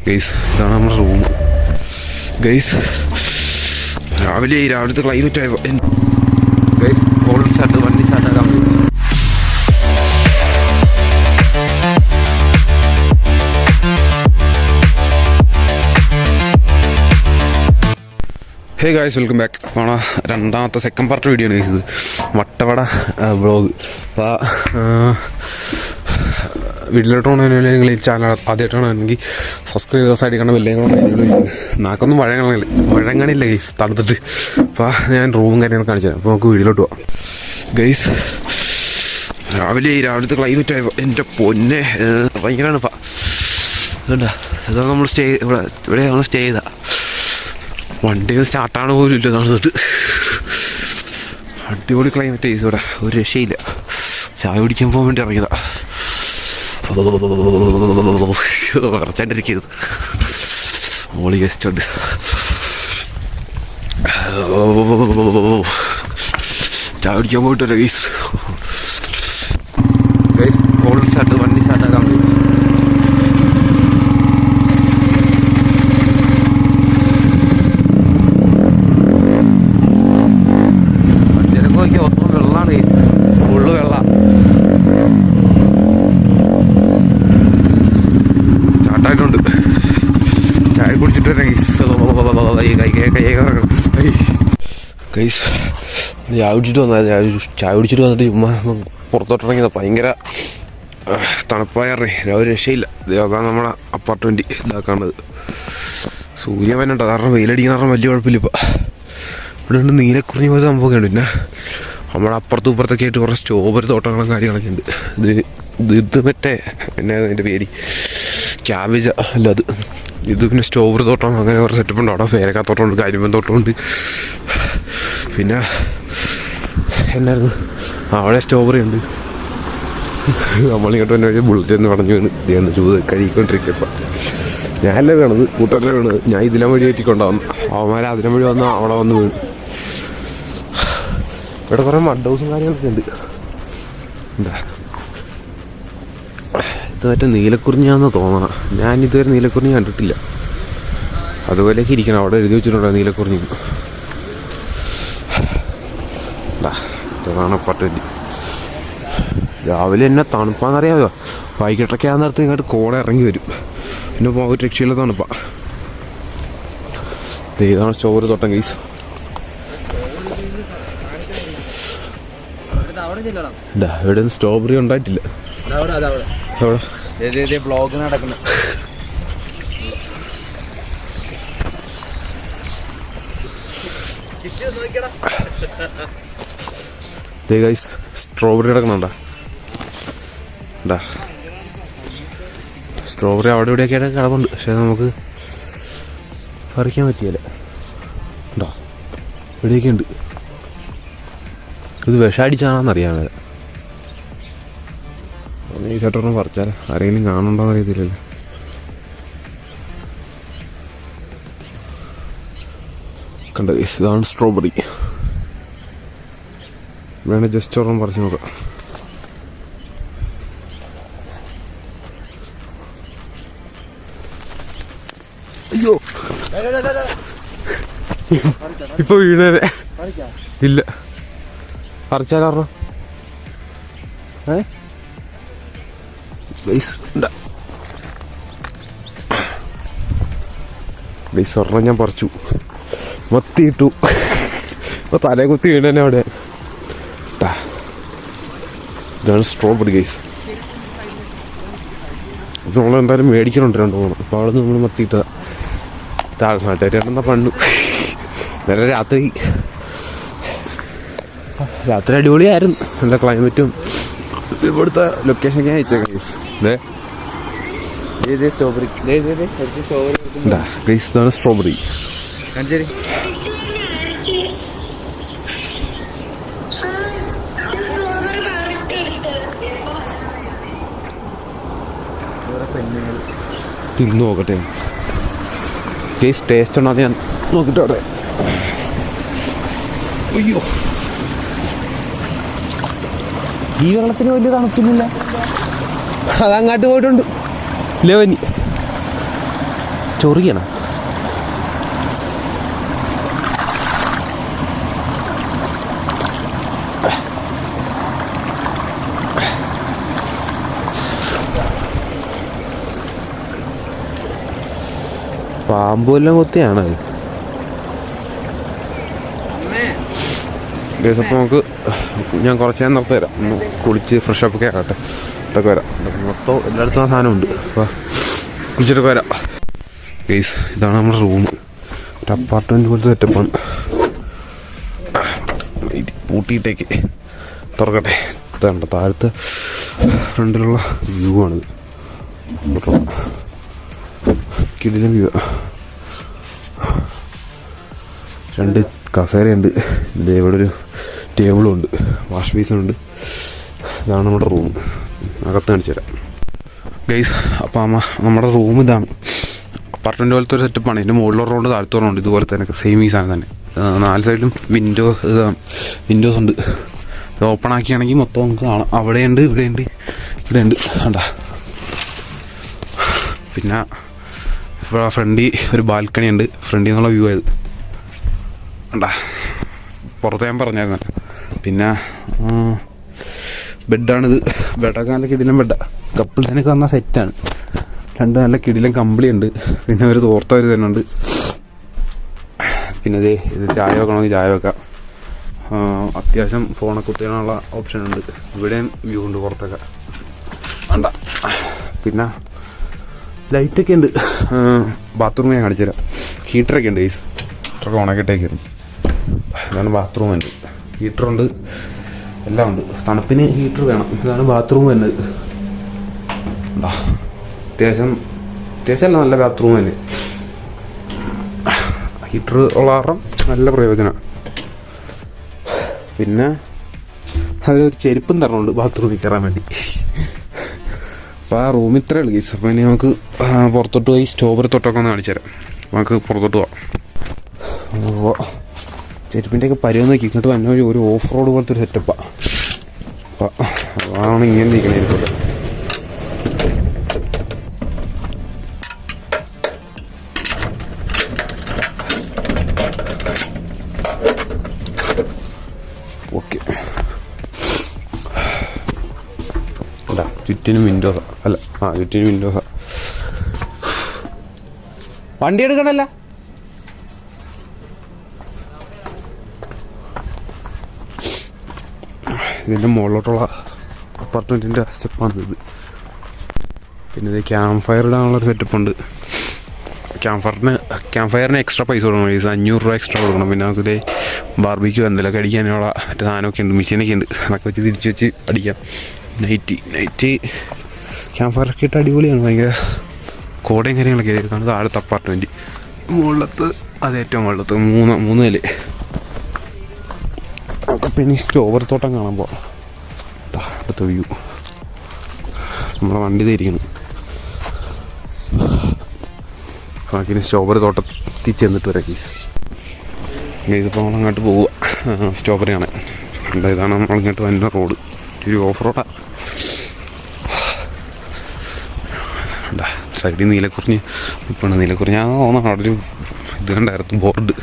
Guys ഇതാണ് നമ്മുടെ room. Guys രാവിലത്തെ ക്ലൈമറ്റ് ആയപ്പോൾ ഗൈസ് കോൾഡ് സ്റ്റാർട്ട് വണ്ടി സ്റ്റാർട്ടാക്കാൻ പറ്റും. Hey guys, welcome back. ആണ് രണ്ടാമത്തെ സെക്കൻഡ് പാർട്ട് വീഡിയോ ആണ് ഇത്, വട്ടവട വ്ളോഗ്. അപ്പോൾ വീട്ടിലോട്ട് പോകണമെങ്കിൽ നിങ്ങൾ ഈ ചാനൽ ആദ്യമായിട്ടാണെങ്കിൽ സബ്സ്ക്രൈബേഴ്സ് അടിക്കണം. വലിയ നാക്കൊന്നും വഴങ്ങണില്ല ഗൈസ്, തണുത്തിട്ട്. അപ്പോൾ ഞാൻ റൂമും കാര്യങ്ങളൊക്കെ കാണിച്ചു തരാം. അപ്പോൾ നമുക്ക് വീട്ടിലോട്ട് പോവാം. ഗൈസ് രാവിലത്തെ ക്ലൈമറ്റ് ആയപ്പോൾ എൻ്റെ പൊന്നെ ഭയങ്കരമാണ്. ഇപ്പം ഇതുണ്ടാ, ഇതാണ് നമ്മൾ ഇവിടെയാണ് സ്റ്റേ ചെയ്ത. വണ്ടികൾ സ്റ്റാർട്ടാണ് പോലും ഇല്ല തണുത്തിട്ട്. അടിപൊളി ക്ലൈമറ്റ് ആയി ഇവിടെ, ഒരു രക്ഷയില്ല. ചായ കുടിക്കാൻ പോകാൻ വേണ്ടി ഇറങ്ങിയതാ. കുറച്ചാണ്ടിരിക്കരുത്, മോളി ഗസ്റ്റ് ഉണ്ട്. ചായ കുടിക്കാൻ പോയിട്ടല്ലേ ഗൈസ്. ഗൈസ് കോൾഡ് സ്റ്റാർട്ട് വണ്ടി സ്റ്റാർട്ടാക്കാൻ പറ്റും. വെള്ളമാണ് ഗൈസ്, ഫുള്ള് വെള്ളം. സ്റ്റാർട്ടായിട്ടുണ്ട്. ചായ കുടിച്ചിട്ട് വരാം ഗൈസ്. ഗൈസ് ചായ കുടിച്ചിട്ട് വന്നിട്ട് ചുമ്മാ പുറത്തോട്ടിറങ്ങിയതാണ്. ഭയങ്കര തണുപ്പായറേ, ഒരു രക്ഷയില്ല. അതാണ് നമ്മുടെ അപ്പാർട്ട്മെൻറ്റ് ഇതാക്കാണത്. സൂര്യൻ വന്നിട്ട് കാരണം വെയിലടിക്കുന്ന കാരണം വലിയ കുഴപ്പമില്ല. ഇപ്പം ഇവിടെ ഉണ്ട് നീലക്കുറിഞ്ഞ പോലെ സംഭവമൊക്കെ ഉണ്ട്. പിന്നെ നമ്മുടെ അപ്പുറത്തും ഇപ്പുറത്തൊക്കെ ആയിട്ട് കുറേ സ്ട്രോബെറി തോട്ടങ്ങളും കാര്യങ്ങളൊക്കെ ഉണ്ട്. ഇത് മറ്റേ എന്നാ അതിൻ്റെ പേര്, ക്യാബേജ് അല്ല ഇത് പിന്നെ സ്ട്രോബെറി തോട്ടം, അങ്ങനെ കുറേ സെറ്റപ്പ് ഉണ്ട്. അവിടെ പേരക്കാത്തോട്ടമുണ്ട്, കരിമ്പൻ തോട്ടമുണ്ട്. പിന്നെ എന്നായിരുന്നു അവിടെ സ്ട്രോബെറി ഉണ്ട്. നമ്മളിങ്ങോട്ട് തന്നെ ബുള്ളറ്റ് എന്ന് പറഞ്ഞു വീണ് ചൂത് കഴുകിക്കൊണ്ടിരിക്കും. ഞാനല്ലേ വേണത്, കൂട്ടല്ലേ വേണത്. ഞാൻ ഇതിലെ വഴി ഏറ്റിക്കൊണ്ടാവുന്നു. അവന്മാരെ അതിനെ വഴി വന്നാൽ അവിടെ വന്ന് വീണ്. ഇവിടെ കുറേ മഡ് ഹൗസും കാര്യങ്ങളൊക്കെ ഉണ്ട്. എന്താ ഇത് മറ്റേ നീലക്കുറിഞ്ഞാന്ന് തോന്നണം. ഞാൻ ഇതുവരെ നീലക്കുറിഞ്ഞ് കണ്ടിട്ടില്ല. അതുപോലെയൊക്കെ ഇരിക്കണം. അവിടെ എഴുതി വെച്ചിട്ടുണ്ടോ നീലക്കുറിഞ്ഞ്. ഇതാണ് പട്ടേലി. രാവിലെ എന്നെ തണുപ്പാന്നറിയാമോ, വൈകിട്ടൊക്കെ ആ നേരത്തെ ഇങ്ങോട്ട് കോട ഇറങ്ങി വരും. പിന്നെ പോകാൻ രക്ഷയില്ല തണുപ്പാ. ഇതാണ് സ്ട്രോബെറി തോട്ടം ഗൈസ്. ഇവിടെ ഒന്നും സ്ട്രോബെറി ഉണ്ടായിട്ടില്ല. ബ്ലോഗ് നടക്കുന്നു. Guys strawberry കിടക്കണുണ്ടാ. സ്ട്രോബെറി അവിടെ ഇവിടെയൊക്കെ ആയിട്ട് കിടപ്പുണ്ട്. പക്ഷെ നമുക്ക് പറിക്കാൻ പറ്റിയല്ല. ഉണ്ടോ ഇവിടെയൊക്കെ ഉണ്ട്. ഇത് വിഷാടിച്ചാണെന്നറിയാമേ. ഈ ചേട്ടൊന്നും പറിച്ചാൽ ആരെങ്കിലും കാണുന്നുണ്ടോന്ന് അറിയത്തില്ലല്ലോ. കണ്ട ഗൈസ്, ഇതാണ് സ്ട്രോബെറി. വേണേൽ ജസ്റ്റ് ഒരെണ്ണം പറിച്ച് നോക്കാം. അയ്യോ ഇപ്പൊ വീണേരെ ഇല്ല. പറിച്ചാലോ ഒരെണ്ണം ഞാൻ പറിച്ചു, മത്തിയിട്ടു. ഇപ്പൊ തലേ കുത്തി വീണ് തന്നെ അവിടെ. ഇതാണ് സ്ട്രോബെറി ഗൈസ്. ഇത് നമ്മളെന്തായാലും മേടിക്കണുണ്ട് 2-3. അപ്പോൾ അവിടെ നിന്ന് നമ്മൾ മത്തിയിട്ട നാട്ടുകാരെന്നാ പണ്ടു. നല്ല രാത്രി അടിപൊളിയായിരുന്നു. നല്ല ക്ലൈമറ്റും ഇവിടുത്തെ ലൊക്കേഷനൊക്കെ അയച്ചേക്കാം ഗൈസ്. സ്ട്രോബെറി ഗൈസ് ഇതാണ് സ്ട്രോബെറി. തിന്നു നോക്കട്ടെ ഗൈസ്, ടേസ്റ്റ് ഉണ്ടോ ഞാൻ നോക്കിട്ട് പറയാം. അയ്യോ ഈ വെള്ളത്തിന് വലിയ തണുപ്പില്ല. അതങ്ങാട്ട് പോയിട്ടുണ്ട് ലെവനി. ചൊറിയണം. പാമ്പുമെല്ലാം കൊത്തിയാണ് അത്. അപ്പോൾ നമുക്ക് ഞാൻ കുറച്ച് നേരം നിർത്തി തരാം. ഒന്ന് കുളിച്ച് ഫ്രഷപ്പൊക്കെ ആകട്ടെ, ഇതൊക്കെ വരാം. മൊത്തം എല്ലായിടത്തും ആ സാധനമുണ്ട്. അപ്പോൾ കുളിച്ചിട്ടൊക്കെ വരാം. ഗൈസ്, ഇതാണ് നമ്മുടെ റൂം. ഒരു അപ്പാർട്ട്മെൻറ്റ് പോലത്തെ സെറ്റപ്പാണ്. പൂട്ടിയിട്ടേക്ക് തുറക്കട്ടെ. ഇതാണ് താഴത്തെ ഫ്രണ്ടിലുള്ള വ്യൂ ആണിത്. കിടിലൻ വ്യൂ. 2 കസേരയുണ്ട്. ഇത് ഇവിടെ ഒരു ടേബിളും ഉണ്ട്, വാഷ് ബേസിനുണ്ട്. ഇതാണ് നമ്മുടെ റൂം. അകത്ത് കാണിച്ചു തരാം ഗൈസ്. അപ്പം നമ്മുടെ റൂം ഇതാണ്. അപ്പാർട്ട്മെൻറ്റ് പോലത്തെ ഒരു സെറ്റപ്പാണ്. ഇതിൻ്റെ മുകളിലുള്ള റൂമുണ്ട്, താഴത്തെ റൂമുണ്ട്. ഇതുപോലെ തന്നെ സെയിം ഈ സാധനം തന്നെ. 4 സൈഡിലും വിൻഡോസ് ഉണ്ട്. ഇത് ഓപ്പൺ ആക്കിയാണെങ്കിൽ മൊത്തം നമുക്ക് കാണാം. അവിടെയുണ്ട്, ഇവിടെയുണ്ട്, ഇവിടെയുണ്ട്. കണ്ടാ. പിന്നെ ഫ്രണ്ടിൽ ഒരു ബാൽക്കണി ഉണ്ട്. ഫ്രണ്ടിൽ നിന്നുള്ള വ്യൂ ആയത് കണ്ടാ. പുറത്ത് ഞാൻ പറഞ്ഞായിരുന്നല്ലോ. പിന്നെ ബെഡാണിത്. ബെഡൊക്കെ നല്ല കിടിലൻ ബെഡാണ്. കപ്പിൾസിനൊക്കെ വന്നാൽ സെറ്റാണ്. 2 നല്ല കിടിലൻ കമ്പിളി ഉണ്ട്. പിന്നെ ഒരു തോർത്ത ഒരു തന്നെ ഉണ്ട്. പിന്നെ ഇത് ചായ വെക്കണമെങ്കിൽ ചായ വെക്കാം. അത്യാവശ്യം ഫോണൊക്കെ കുത്തിയാനുള്ള ഓപ്ഷൻ ഉണ്ട്. ഇവിടെയും വ്യൂ ഉണ്ട് പുറത്തൊക്കെ വേണ്ട. പിന്നെ ലൈറ്റൊക്കെ ഉണ്ട്. ബാത്റൂം ഞാൻ കാണിച്ചു തരാം. ഹീറ്ററൊക്കെ ഉണ്ട് ഗൈസ്. ഹീറ്ററൊക്കെ ഓണാക്കിയിട്ടേക്കായിരുന്നു. ഇതാണ് ബാത്റൂം ഉണ്ട്. ഹീറ്ററുണ്ട്, എല്ലാം ഉണ്ട്. തണുപ്പിന് ഹീറ്റർ വേണം. ഇതാണ് ബാത്റൂം വരുന്നത്. അത്യാവശ്യമല്ല, നല്ല ബാത്റൂം തന്നെ. ഹീറ്റർ ഉള്ള കാരണം നല്ല പ്രയോജനമാണ്. പിന്നെ അതൊരു ചെരുപ്പും തരണമുണ്ട് ബാത്റൂമിൽ കയറാൻ വേണ്ടി. അപ്പോൾ ആ റൂമിൽ ഇത്രയേ ഉള്ളൂ ഗൈസ്. അപ്പോൾ ഇനി നമുക്ക് പുറത്തോട്ട് പോയി സ്ട്രോബെറി തൊട്ടൊക്കെ ഒന്ന് കാണിച്ചു തരാം. നമുക്ക് പുറത്തോട്ട് പോവാം. അപ്പോൾ ചെരുപ്പിൻ്റെയൊക്കെ പരിവം നോക്കി ഇങ്ങോട്ട് വന്ന വഴി ഒരു ഓഫ് റോഡ് പോലത്തെ ഒരു സെറ്റപ്പാണ്. അപ്പം അതാണ് ഇങ്ങനെ നിൽക്കണേ. ഇരിക്കട്ടെ. ഓക്കെ, അല്ല ചുറ്റിനും വിൻഡോസാ. അല്ല ചുറ്റിനും വിൻഡോസാ. വണ്ടി എടുക്കണല്ല. ഇതിൻ്റെ മുകളിലോട്ടുള്ള അപ്പാർട്ട്മെൻറ്റിൻ്റെ സ്റ്റെപ്പാണ് ഇത്. പിന്നെ ഇത് ക്യാമ്പ് ഫയർ ഇടാനുള്ളൊരു സെറ്റപ്പുണ്ട്. ക്യാമ്പ് ഫയറിന് എക്സ്ട്രാ പൈസ കൊടുക്കണം. 500 രൂപ എക്സ്ട്രാ കൊടുക്കണം. പിന്നെ നമുക്കിത് ബാർബിക്യൂ എന്തെങ്കിലുമൊക്കെ അടിക്കാനുള്ള മറ്റേ സാധനമൊക്കെ ഉണ്ട്, മെഷീനൊക്കെ ഉണ്ട്. അതൊക്കെ വെച്ച് തിരിച്ച് വെച്ച് അടിക്കാം. നൈറ്റ് ക്യാമ്പ് ഫയറൊക്കെ ഇട്ട് അടിപൊളിയാണ്. ഭയങ്കര കോടയും കാര്യങ്ങളൊക്കെ ആയിരിക്കും. താഴത്തെ അപ്പാർട്ട്മെൻറ്റ് മുകളിലത്ത്, അത് ഏറ്റവും മുകളിലത്ത് 3 നില. പിന്നെ സ്ട്രോബെറി തോട്ടം കാണുമ്പോൾ അടുത്ത വ്യൂ നമ്മുടെ വണ്ടി തിരിക്കണം. ബാക്കി സ്ട്രോബെറി തോട്ടത്തിൽ ചെന്നിട്ട് വരാം ഗീസ്. ഇതിപ്പോൾ നമ്മൾ അങ്ങോട്ട് പോവുക സ്ട്രോബെറി ആണ്. ഇതാണ് നമ്മളിങ്ങോട്ട് വരുന്ന റോഡ്. ഒരു ഓഫ് റോഡാണ്. സൈഡിൽ നീലക്കുറിഞ്ഞ് ഇപ്പം നീലക്കുറിഞ്ഞ് തോന്നുന്നു. അവിടെ ഒരു ഇത് കണ്ടായിരുന്നു, ബോർഡ്.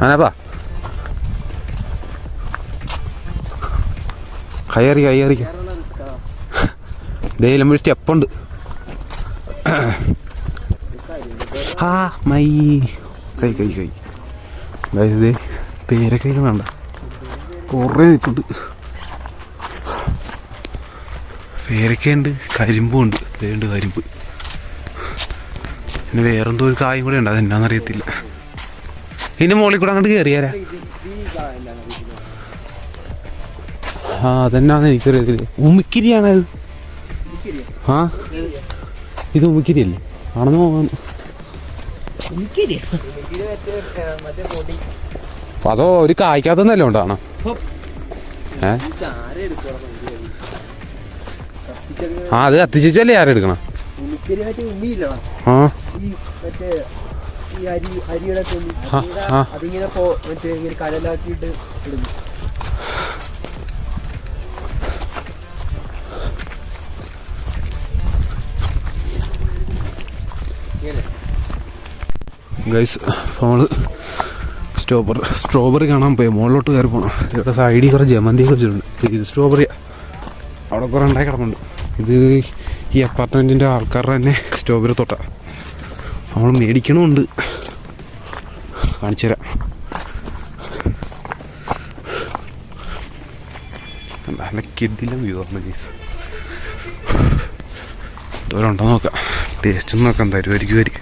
ആനാപ്പാ കയറി ദേലമ്പഴി സ്റ്റെപ്പുണ്ട്. മൈ കൈ അതായത് പേരൊക്കെ വേണ്ട, കുറേ നിൽപ്പുണ്ട്. പേരൊക്കെയുണ്ട്, കരിമ്പുണ്ട്. വേണ്ട കരിമ്പ്. പിന്നെ വേറെന്തോ ഒരു കായും കൂടെ ഉണ്ട്, അതെന്നാന്നറിയത്തില്ല. ഇതിൻ്റെ മുകളിൽ കൂടെ അങ്ങോട്ട് കയറിയാരാ? അതെന്നാന്ന് എനിക്കറിയത്തില്ല. ഉമിക്കിരിയാണത്. ഇത് ഉമിക്കിരിയല്ലേ? ആണെന്ന് തോന്നുന്നു. അതോ ഒരു കായ്ക്കാത്തന്നല്ലോ ഉണ്ടാണോ? അത് കത്തിച്ചല്ലേ ആരെടുക്കണം? ഈ അരിയുടെ അതിങ്ങനെ മറ്റേ ഇങ്ങനെ കനലാക്കിയിട്ട് ഇടുന്നു. ഗൈസ് നമ്മൾ സ്ട്രോബെറി കാണാൻ പോയി. മുകളിലോട്ട് കയറി പോകണം. ഇവിടെ സൈഡിൽ കുറേ ജമന്തിയൊക്കെ വെച്ചിട്ടുണ്ട്. ഇത് സ്ട്രോബെറിയാണ്. അവിടെ കുറേ ഉണ്ടായി കിടക്കുന്നുണ്ട്. ഇത് ഈ അപ്പാർട്ട്മെൻറ്റിൻ്റെ ആൾക്കാരുടെ തന്നെ സ്ട്രോബെറി തോട്ട. നമ്മൾ മേടിക്കണമുണ്ട്. കാണിച്ചു തരാം. നല്ല കിഡിലും വ്യൂ ആണ് ഗൈസ്. ഇതുവരെ ഉണ്ടോ നോക്കാം. ടേസ്റ്റ് നോക്കാം. തരുമായിരിക്കും വരി.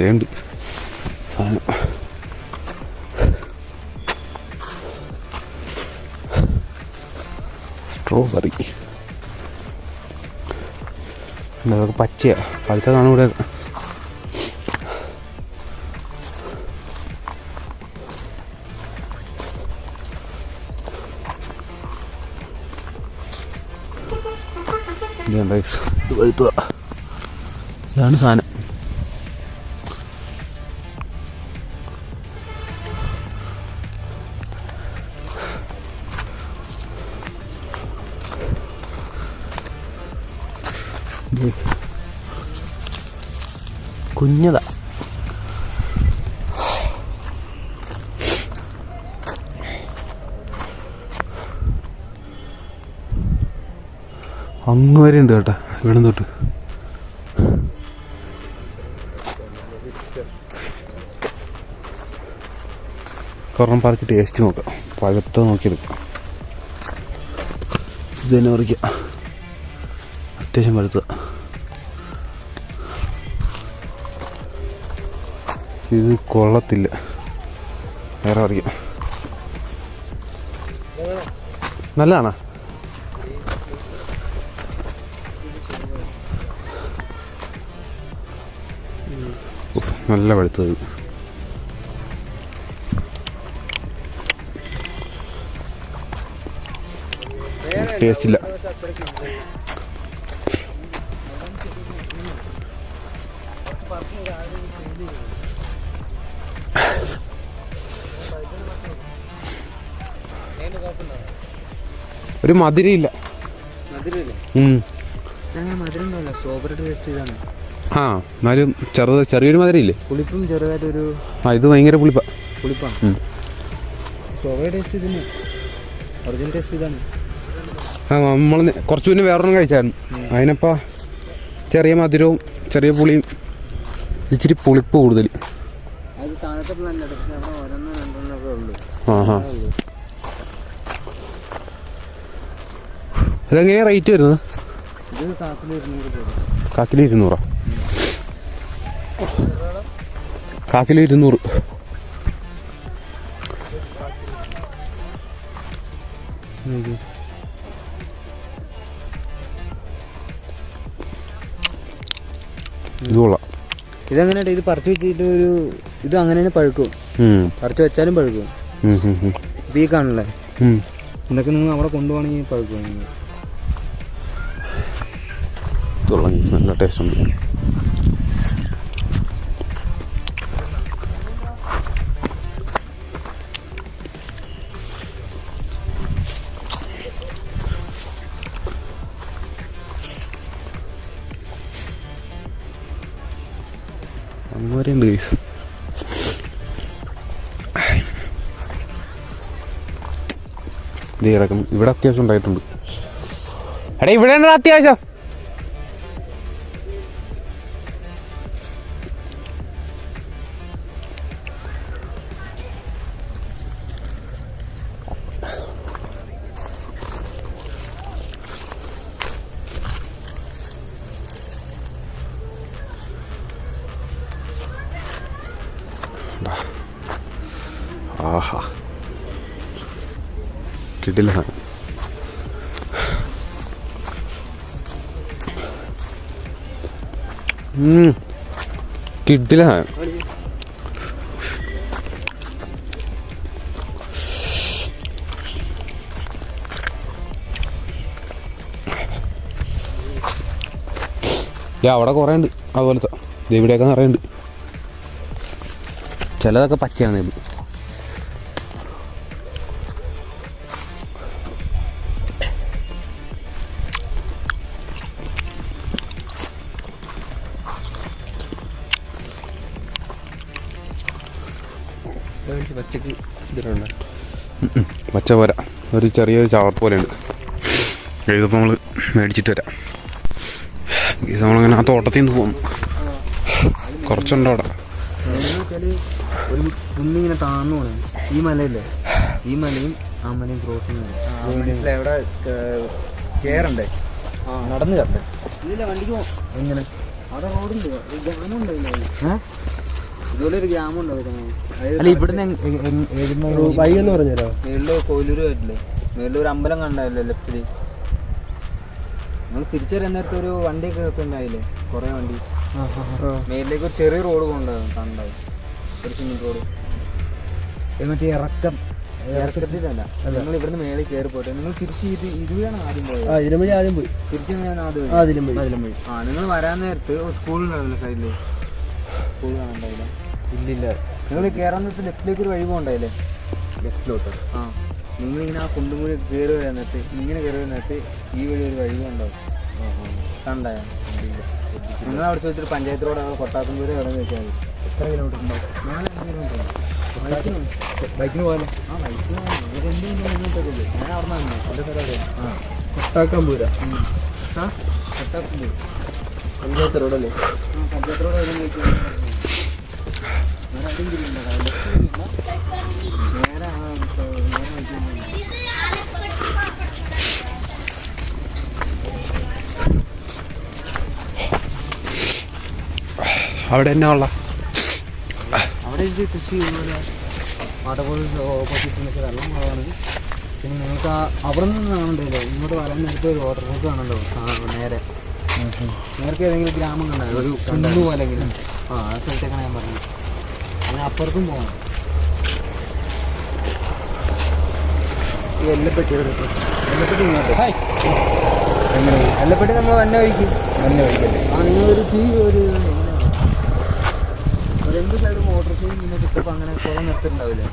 ഉണ്ട് സാധനം. സ്ട്രോബെറി അതൊക്കെ പച്ചയാണ്. പഴുത്തതാണ് ഇവിടെ. ഇത് പഴുത്തതാ. ഇതാണ് സാധനം. കുഞ്ഞതാ. അങ്ങ് വരെ ഉണ്ട് കേട്ടോ. ഇവിടെ തൊട്ട് കുറണം പറിച്ച് ടേസ്റ്റ് നോക്കാം. പഴുത്ത നോക്കിയെടുക്കാം. ഇത് തന്നെ പറിക്കാം. അത്യാവശ്യം പഴുത്ത. ഇത് കൊള്ളത്തില്ല. വേറെ പറിക്കാം. നല്ലതാണോ? നല്ല പഴുത്തത്. ടേസ്റ്റ് ഇല്ല. ഒരു മധുരയില്ല. ആ എന്നാലും ചെറിയൊരു മധുരയില്ലേ? പുളിപ്പും ചെറുതായിട്ടൊരു. ആ ഇത് ഭയങ്കര പുളിപ്പാണ്. സ്ട്രോബെറി ടേസ്റ്റ് ഇതിന്. ഒറിജിനൽ ടേസ്റ്റ് ഇതാണ്. ആ നമ്മൾ കുറച്ച് പിന്നെ വേറൊന്നും കഴിച്ചായിരുന്നു. അതിനപ്പോൾ ചെറിയ മധുരവും ചെറിയ പുളിയും ഇച്ചിരി പുളിപ്പ് കൂടുതൽ. ആ ഇതെങ്ങനെയാണ് റേറ്റ് വരുന്നത്? കാക്കിലോ 200. കാക്കിലോ 200. ഇത് കൊള്ളാം. ഇതെങ്ങനെയാ? ഇത് പറിച്ചു വെച്ചിട്ട് ഒരു ഇത് അങ്ങനെ പഴുക്കും. പറിച്ചു വെച്ചാലും പഴുക്കും. ഈ കാണല്ലേ, ഇതൊക്കെ നിങ്ങൾ അവിടെ കൊണ്ടുപോകണമെങ്കിൽ പഴുക്കും. നല്ല ടേസ്റ്റ് ഉണ്ട്. അങ്ങനെയുണ്ട് ഗൈസ്. ഇത് കിടക്കും. ഇവിടെ അത്യാവശ്യം ഉണ്ടായിട്ടുണ്ട്. എടാ ഇവിടെ ഉണ്ട് അത്യാവശ്യം. ആഹാ കിട്ടില്ല. കിട്ടില്ല. അവിടെ കുറേ ഉണ്ട് അതുപോലത്തെ. ഇവിടെയൊക്കെ നിറയുണ്ട്. ചിലതൊക്കെ പച്ചയാണ് ഇത്. പച്ചക്ക് ഇതിലുണ്ട്. പച്ച പോരാ, ഒരു ചെറിയൊരു ചവർപ്പ് പോലെ ഉണ്ട്. ഇതിപ്പോൾ നമ്മൾ മേടിച്ചിട്ട് വരാം. ഇത് നമ്മളിങ്ങനെ ആ തോട്ടത്തിൽ നിന്ന് പോകുന്നു. കുറച്ചുണ്ടോ അവിടെ. ഒരു കുന്നിങ്ങനെ താന്നു പോണേ. ഈ മലയല്ലേ, ഈ മലയും ആ മലയും ക്രോസ് എവിടെ കയറണ്ടേ? നടന്ന് കണ്ടേ ഇല്ല വണ്ടിക്ക് പോ. എങ്ങനെ അവിടെ റോഡുണ്ട്, ഗ്രാമം ഉണ്ടായില്ല. ഇതുപോലെ ഒരു ഗ്രാമം ഉണ്ടാവും. അല്ല ഇവിടുന്ന് വഴി എന്ന് പറഞ്ഞല്ലോ. മേളില് കോയിലൂർ വരില്ലേ, മേളിൽ ഒരു അമ്പലം കണ്ടായില്ലേ ലെഫ്റ്റില്. നമ്മൾ തിരിച്ചു വരാൻ നേരത്തെ ഒരു വണ്ടിയൊക്കെ വെക്കുന്നുണ്ടായില്ലേ, കുറേ വണ്ടി. മേലിലേക്ക് ഒരു ചെറിയ റോഡ് കൊണ്ടുണ്ടാവും, കണ്ടാവും ഒരു സിമെന്റ് റോഡ്. മറ്റേ ഇറക്കത്തിലല്ല, നിങ്ങൾ ഇവിടുന്ന് മേളിൽ കയറി പോട്ടെ. നിങ്ങൾ തിരിച്ച് ഇതുവഴിയാണ് ആദ്യം പോയത്. ഇതിലുംവഴി ആദ്യം പോയി, തിരിച്ച് ഞാൻ ആദ്യം വഴി. ആ നിങ്ങൾ വരാൻ നേരത്ത് സ്കൂളുണ്ടാവില്ല സൈഡില്, സ്കൂൾ കാണണ്ടാവില്ല. ഇല്ലില്ല, നിങ്ങൾ കയറാൻ നേരത്ത് ലെഫ്റ്റിലേക്ക് ഒരു വഴി പോകണ്ടായില്ലേ, ലെഫ്റ്റിലോട്ട്. ആ നിങ്ങളിങ്ങനെ ആ കുണ്ടും കൂടി കയറി വരാൻ നേരത്ത്, ഇങ്ങനെ കയറി വരാൻ നേരത്ത് ഈ വഴി ഒരു വഴി ഉണ്ടാവും. കണ്ടായ നിങ്ങൾ അവിടെ ചോദിച്ചിട്ട് പഞ്ചായത്ത് റോഡ് അവിടെ കൊട്ടാക്കുമ്പോൾ എവിടെ വെച്ചാൽ മതി. എത്ര കിലോമീറ്റർ ഉണ്ടാവും? 4 കിലോമീറ്റർ. ബൈക്കിന് പോകാനോ? ആ ബൈക്കിന് ഞാൻ അവിടെ നിന്നു എൻ്റെ സ്ഥലം. ആ കൊട്ടാക്കാമ്പൂര. ആ കൊട്ടാക്കുമ്പൂർ പഞ്ചായത്ത് റോഡല്ലേ? ആ പഞ്ചായത്ത് റോഡ് എവിടെ വെച്ചാൽ നേരെ അവിടെ എന്നാ ഉള്ള അവിടെ ഇത് കൃഷി വാട്ടർഫോൾ ഓപ്പോസിഷനൊക്കെ വെള്ളം കുറവാണ്. പിന്നെ നിങ്ങൾക്ക് അവിടെ നിന്ന് കാണണ്ടല്ലോ, ഇങ്ങോട്ട് വരാൻ നേരത്തെ ഒരു വാട്ടർഫോൾസ് കാണണ്ടോ നേരെ. നേരത്തെ ഏതെങ്കിലും ഗ്രാമം കണ്ടാൽ ഒരു കുന്നു പോലെ എങ്കിലും ആ സ്ഥലത്തേക്കാണ് ഞാൻ പറഞ്ഞത്. അങ്ങനെ അപ്പുറത്തും പോകണം. ഈ എല്ലപ്പെട്ടി ഇങ്ങോട്ട് എങ്ങനെ എല്ലപ്പെട്ടി നമ്മൾ വന്ന വഴിക്കും ആ നിങ്ങളൊരു ഒരു രണ്ട് സൈഡ് മോട്ടോർ സൈക്കിൾ മുന്നോട്ട് ഇട്ടപ്പോൾ അങ്ങനെ കുറേ നിർത്തിട്ടുണ്ടാവില്ലേ,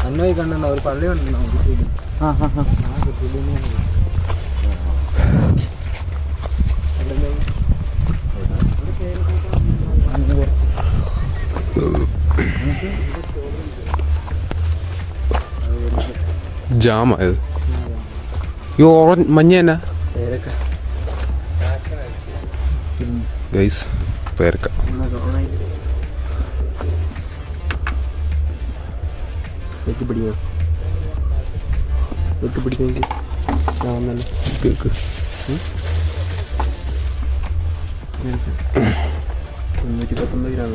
അന്നോയി കണ്ടുണ്ടാവും. ഒരു പള്ളി കണ്ടിട്ടുണ്ടാവും കുട്ടിയിൽ. ആ കുട്ടിയിൽ ജാമായത്. ഈ ഓറഞ്ച് മഞ്ഞ തന്നെ ഗൈസ്, പേരക്ക. പിടിച്ചെങ്കിൽ 919 ഗ്രാം.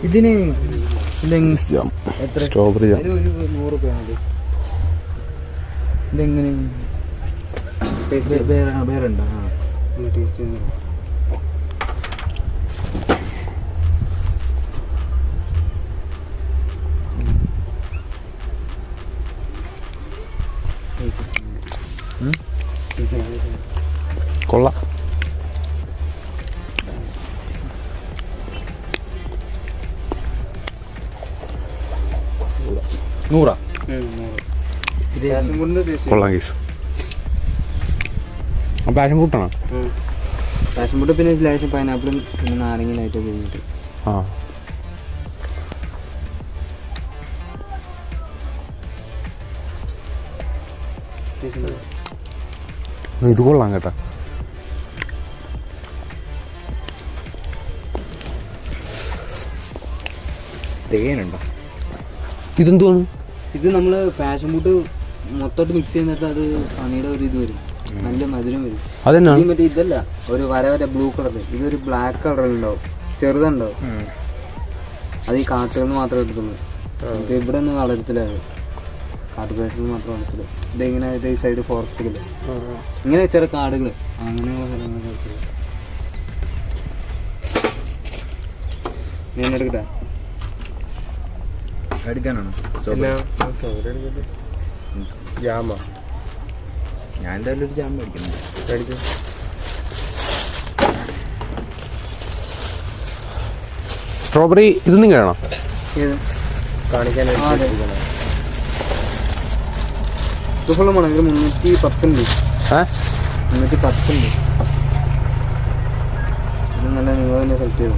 ഇതിന് എത്ര? Strawberry jam. ഒരു 100 രൂപയാണ്. ഇതെങ്ങനെ ടേസ്റ്റ് വേറുണ്ടോ? ആ ടേസ്റ്റ് കൊള്ളാം. നൂറാ? കൊള്ളാം കേസ്. പാഷൻ ഫ്രൂട്ടാണോ? പാഷൻ ഫ്രൂട്ട് പിന്നെ ലേശം പൈനാപ്പിളും പിന്നെ നാരങ്ങ ലൈറ്റൊക്കെ കഴിഞ്ഞിട്ട്. ആ ഇത് കൊള്ളാം കേട്ടാ. തേനുണ്ടോ? ഇതെന്തുവാണ്? ഇത് നമ്മൾ പാഷൻ ഫ്രൂട്ട് മൊത്തമായിട്ട് മിക്സ് ചെയ്യുന്നിട്ട് അത് പണിയുടെ ഒരു ഇത് വരും, നല്ല മധുരം വരും. അതെന്നാണ്? മറ്റേ ഇതല്ല, ഒരു വര ബ്ലൂ കളറിൽ, ഇതൊരു ബ്ലാക്ക് കളറിലുണ്ടാവും, ചെറുതുണ്ടാവും. അത് ഈ കാട്ടുകളിൽ മാത്രമേ എടുക്കുള്ളൂ, ഇവിടെ ഒന്നും വളരത്തില്ല. കാട്ടു പ്രദേശങ്ങൾ മാത്രം വളർത്തില്ല. ഇതിങ്ങനെ ഈ സൈഡ് ഫോറസ്റ്റുകൾ ഇങ്ങനെ ചില കാടുകൾ അങ്ങനെയുള്ള സ്ഥലങ്ങളൊക്കെ വെച്ചത്. ഞാൻ എടുക്കട്ടെ എടുക്കാനാണോ? ജാമ ഞാൻ എന്തായാലും ഒരു ജാമ്പ് അടിക്കുന്നു. സ്ട്രോബെറി ഇത് നിങ്ങളാണോ കാണിക്കാനായിട്ട്? ഇത് ഫുള്ളുമാണ്. ഇതിൽ 310 ഉണ്ട്. 310 ഉണ്ട്. ഇത് നല്ല നിങ്ങൾ തന്നെ സെലക്ട് ചെയ്തു.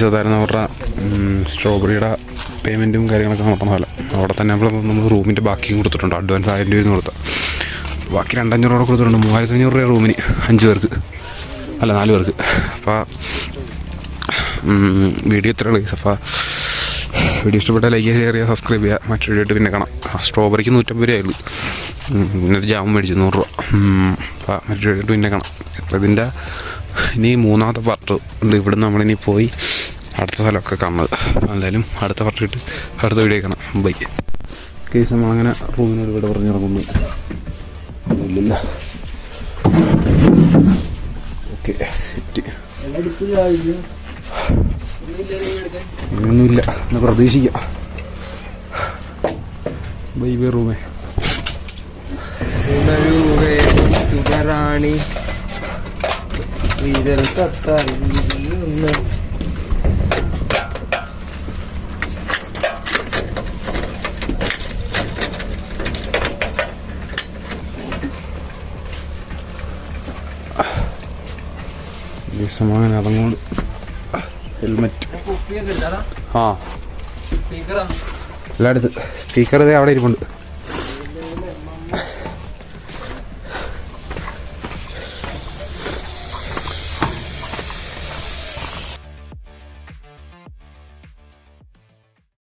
സാധാരണ അവരുടെ സ്ട്രോബെറിയുടെ പേയ്മെൻറ്റും കാര്യങ്ങളൊക്കെ നടത്തുന്ന പോലെ അവിടെ തന്നെ നമ്മൾ റൂമിൻ്റെ ബാക്കിയും കൊടുത്തിട്ടുണ്ട്. അഡ്വാൻസ് 1000 രൂപ കൊടുത്ത ബാക്കി 2500 രൂപ കൊടുത്തിട്ടുണ്ട്. 3500 രൂപ റൂമിന് 5 പേർക്ക്, അല്ല 4 പേർക്ക്. അപ്പോൾ വീഡിയോ ഇത്രയുള്ളൂ. അപ്പോൾ വീഡിയോ ഇഷ്ടപ്പെട്ടാൽ ലൈക്ക് ചെയ്യുക, ഷെയർ ചെയ്യുക, സബ്സ്ക്രൈബ് ചെയ്യുക. മറ്റൊരു വീഡിയോ ആയിട്ട് പിന്നെ കാണാം. സ്ട്രോബെറിക്ക് 150 രൂപയായുള്ളൂ. ഇന്നൊരു ജാമും മേടിച്ചു 100 രൂപ. അപ്പോൾ മറ്റൊരു വീഡിയോ ആയിട്ട് പിന്നെ കാണാം. അപ്പോൾ ഇതിൻ്റെ ഇനി 3ാമത്തെ പാർട്ട് ഉണ്ട്. ഇവിടുന്ന് നമ്മളിനി പോയി അടുത്ത സ്ഥലമൊക്കെ കാണുന്നത്. എന്തായാലും അടുത്ത പാർട്ട് ഇട്ട് അടുത്ത വീഡിയോ കാണാം. ബൈ. കേസ് നമ്മളങ്ങനെ റൂമിനോട് ഇവിടെ പറഞ്ഞിറങ്ങുന്നു. ഇല്ലില്ല. Okay set. ഒന്നുമില്ല എന്ന് പ്രതീക്ഷിക്കാം. Bye bye റൂമേ. റാണി ഇതിൽ തട്ടാണ്. അങ്ങനെ അതങ്ങോട്ട് ഹെൽമെറ്റ് ആ എല്ലായിടത്ത് സ്പീക്കർ അവിടെ ഇരിപ്പുണ്ട്.